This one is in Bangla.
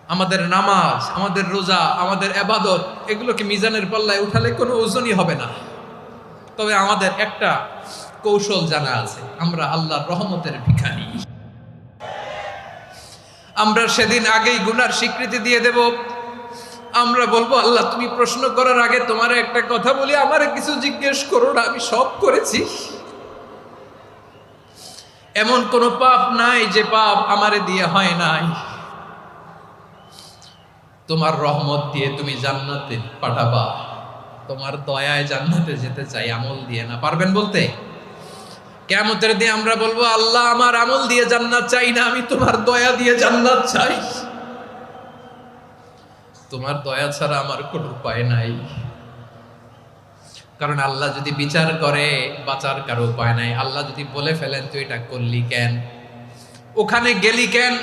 আমাদের নামাজ, আমাদের রোজা, আমাদের ইবাদত, এগুলোকে মিজানের পাল্লায় উঠালে কোনো ওজনই হবে না। তবে আমাদের একটা কৌশল জানা আছে, আমরা আল্লাহর রহমতের ভিখারি। আমরা সেদিন আগেই গুনার স্বীকৃতি দিয়ে দেব। আমরা বলবো, আল্লাহ তুমি প্রশ্ন করার আগে তোমার একটা কথা বলি, আমারে কিছু জিজ্ঞেস করো না, আমি সব করেছি। এমন কোন পাপ নাই যে পাপ আমারে দিয়ে হয় নাই। তোমার রহমত দিয়ে তুমি জান্নাতে পাঠাবা, তোমার দয়ায় জান্নাতে যেতে চাই, আমল দিয়ে না। পারবেন বলতে? কিয়ামতের দিন আমরা বলবো, আল্লাহ আমার আমল দিয়ে জান্নাত চাই না, আমি তোমার দয়া দিয়ে জান্নাত চাই। তোমার দয়া ছাড়া আমার কোনো উপায় নাই। কারণ আল্লাহ যদি বিচার করে, বাঁচার কারো উপায় নাই। আল্লাহ যদি বলে ফেলেন তুই এটা করলি কেন, ওখানে গেলি কেন,